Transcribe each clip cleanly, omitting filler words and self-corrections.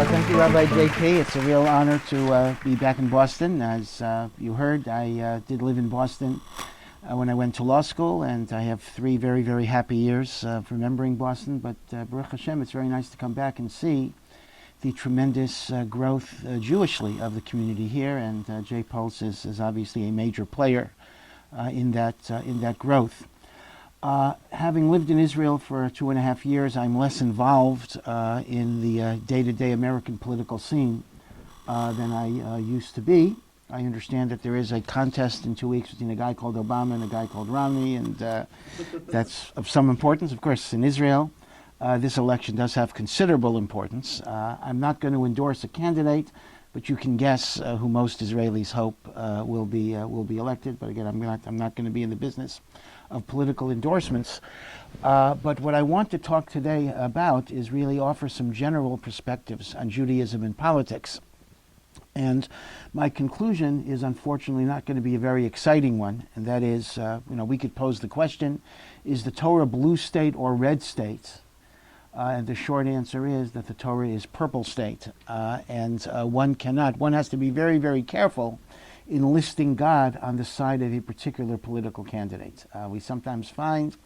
Thank you, Rabbi JP. It's a real honor to be back in Boston. As you heard, I did live in Boston when I went to law school, and I have 3 very, very happy years remembering Boston. But Baruch Hashem, it's very nice to come back and see the tremendous growth Jewishly of the community here, and J Pulse is obviously a major player in that growth. Having lived in Israel for 2.5 years, I'm less involved in the day-to-day American political scene than I used to be. I understand that there is a contest in 2 weeks between a guy called Obama and a guy called Romney, and that's of some importance. Of course, in Israel, this election does have considerable importance. I'm not going to endorse a candidate, but you can guess who most Israelis hope will be elected. But again, I'm not going to be in the business of political endorsements. But what I want to talk today about is really offer some general perspectives on Judaism and politics. And my conclusion is unfortunately not going to be a very exciting one, and that is, we could pose the question, is the Torah blue state or red state? And the short answer is that the Torah is purple state. One has to be very, very careful in listing God on the side of a particular political candidate. We sometimes find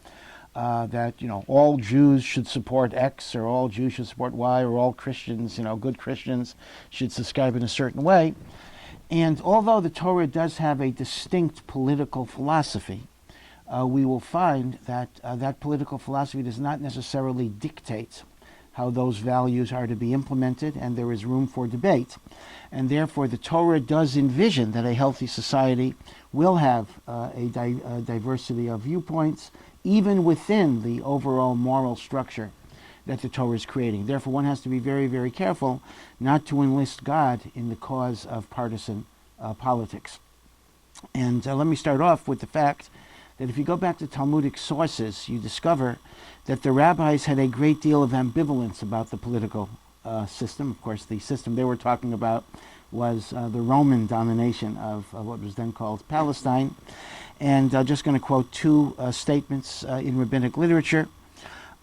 that all Jews should support X, or all Jews should support Y, or all Christians, good Christians should subscribe in a certain way. And although the Torah does have a distinct political philosophy, we will find that that political philosophy does not necessarily dictate how those values are to be implemented, and there is room for debate. And therefore, the Torah does envision that a healthy society will have a diversity of viewpoints, even within the overall moral structure that the Torah is creating. Therefore, one has to be very, very careful not to enlist God in the cause of partisan politics. And let me start off with the fact that if you go back to Talmudic sources, you discover that the rabbis had a great deal of ambivalence about the political system. Of course, the system they were talking about was the Roman domination of what was then called Palestine. And I'm just going to quote 2 statements in rabbinic literature.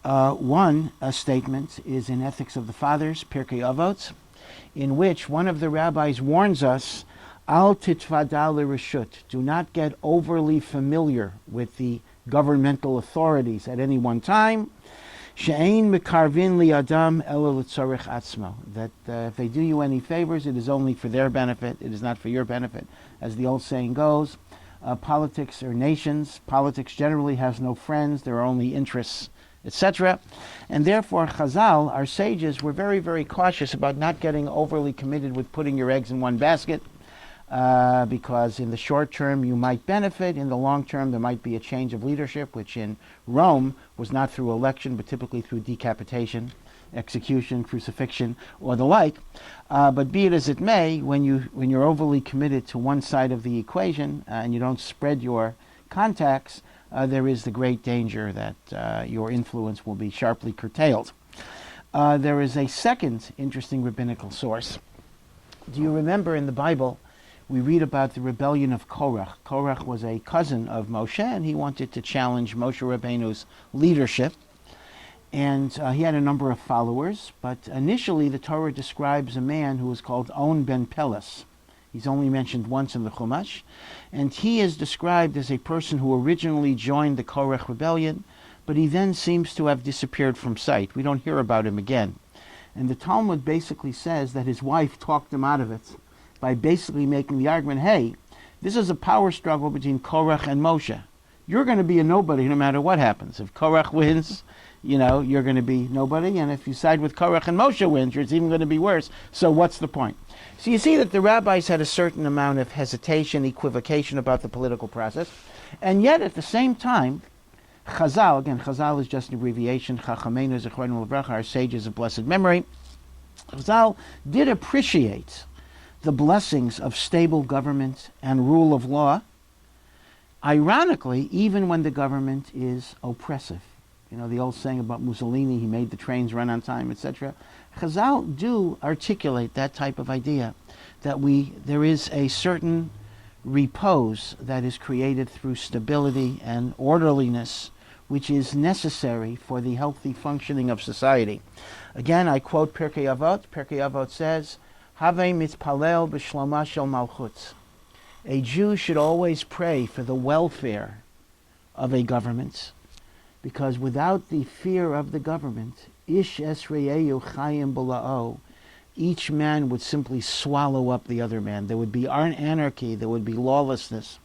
One statement is in Ethics of the Fathers, Pirkei Avot, in which one of the rabbis warns us, Al titfadal l'reshut, do not get overly familiar with the governmental authorities at any one time. She'ein mekarvin li adam elo l'tzorech atzmo, that if they do you any favors, it is only for their benefit, it is not for your benefit. As the old saying goes, politics are nations, politics generally has no friends, there are only interests, etc. And therefore Chazal, our sages, were very, very cautious about not getting overly committed with putting your eggs in one basket, because in the short term you might benefit, in the long term there might be a change of leadership, which in Rome was not through election but typically through decapitation, execution, crucifixion, or the like. But be it as it may, when you're overly committed to one side of the equation and you don't spread your contacts, there is the great danger that your influence will be sharply curtailed. There is a second interesting rabbinical source. Do you remember in the Bible we read about the rebellion of Korach? Korach was a cousin of Moshe, and he wanted to challenge Moshe Rabbeinu's leadership. And he had a number of followers, but initially the Torah describes a man who was called On ben Peles. He's only mentioned once in the Chumash, and he is described as a person who originally joined the Korach rebellion, but he then seems to have disappeared from sight. We don't hear about him again. And the Talmud basically says that his wife talked him out of it by basically making the argument, hey, this is a power struggle between Korach and Moshe. You're going to be a nobody no matter what happens. If Korach wins, you're going to be nobody, and if you side with Korach and Moshe wins, it's even going to be worse. So what's the point? So you see that the rabbis had a certain amount of hesitation, equivocation about the political process, and yet at the same time, Chazal, again, Chazal is just an abbreviation, Chachamenu Zechronim Levracha, our sages of blessed memory, Chazal did appreciate the blessings of stable government and rule of law, ironically, even when the government is oppressive. The old saying about Mussolini, he made the trains run on time, etc. Chazal do articulate that type of idea, that there is a certain repose that is created through stability and orderliness which is necessary for the healthy functioning of society. Again, I quote Pirkei Avot. Pirkei Avot says, Have mitpalel b'shloma shel malchutz. A Jew should always pray for the welfare of a government, because without the fear of the government, ish es re'eyu chayim b'la'o, each man would simply swallow up the other man. There would be anarchy, there would be lawlessness.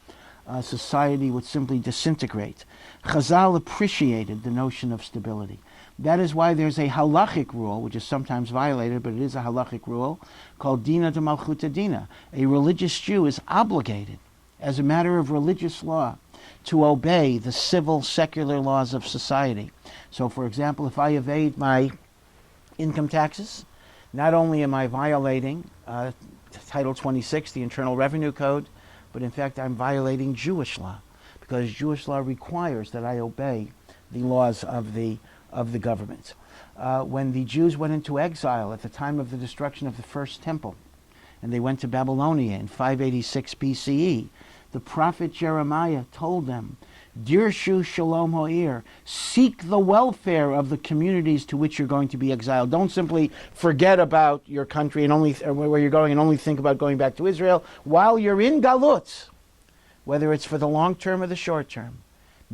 Society would simply disintegrate. Chazal appreciated the notion of stability. That is why there's a halachic rule, which is sometimes violated, but it is a halachic rule, called dina de malchuta dina. A religious Jew is obligated, as a matter of religious law, to obey the civil, secular laws of society. So, for example, if I evade my income taxes, not only am I violating Title 26, the Internal Revenue Code, but in fact I'm violating Jewish law, because Jewish law requires that I obey the laws of the government. When the Jews went into exile at the time of the destruction of the first temple, and they went to Babylonia in 586 BCE, the prophet Jeremiah told them, Dirshu Shalom Ha'ir, seek the welfare of the communities to which you're going to be exiled. Don't simply forget about your country and only where you're going and only think about going back to Israel. While you're in Galut, whether it's for the long term or the short term,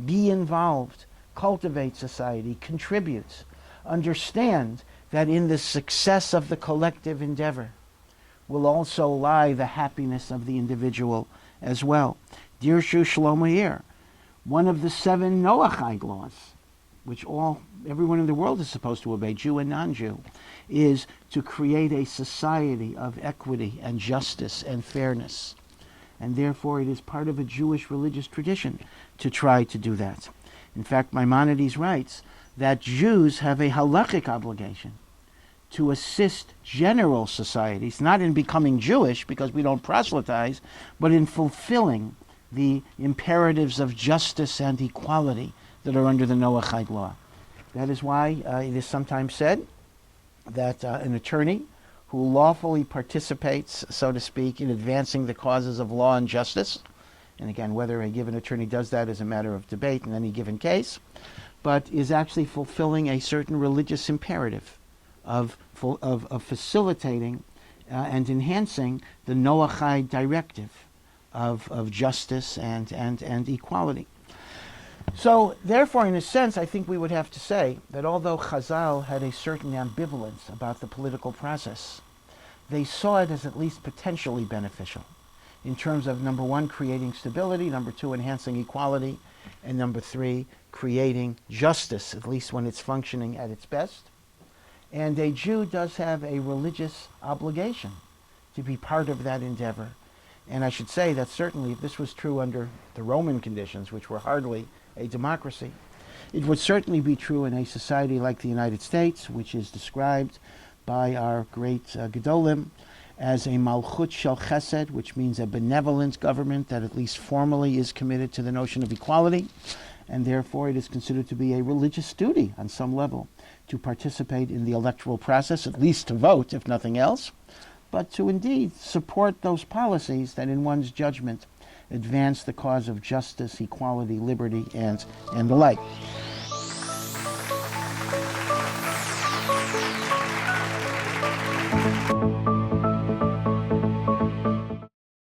be involved, cultivate society, contribute. Understand that in the success of the collective endeavor will also lie the happiness of the individual as well. Dirshu Shalom Ha'ir, one of the 7 Noachide laws, which everyone in the world is supposed to obey, Jew and non-Jew, is to create a society of equity and justice and fairness. And therefore it is part of a Jewish religious tradition to try to do that. In fact, Maimonides writes that Jews have a halachic obligation to assist general societies, not in becoming Jewish, because we don't proselytize, but in fulfilling the imperatives of justice and equality that are under the Noachide law. That is why it is sometimes said that an attorney who lawfully participates, so to speak, in advancing the causes of law and justice, and again, whether a given attorney does that is a matter of debate in any given case, but is actually fulfilling a certain religious imperative of facilitating and enhancing the Noachide directive of justice and equality. So, therefore, in a sense, I think we would have to say that although Chazal had a certain ambivalence about the political process, they saw it as at least potentially beneficial in terms of, number one, creating stability, number two, enhancing equality, and number three, creating justice, at least when it's functioning at its best. And a Jew does have a religious obligation to be part of that endeavor. And I should say that certainly if this was true under the Roman conditions, which were hardly a democracy, it would certainly be true in a society like the United States, which is described by our great Gedolim as a Malchut Shel Chesed, which means a benevolent government that at least formally is committed to the notion of equality, and therefore it is considered to be a religious duty on some level to participate in the electoral process, at least to vote, if nothing else, but to indeed support those policies that in one's judgment advance the cause of justice, equality, liberty, and the like.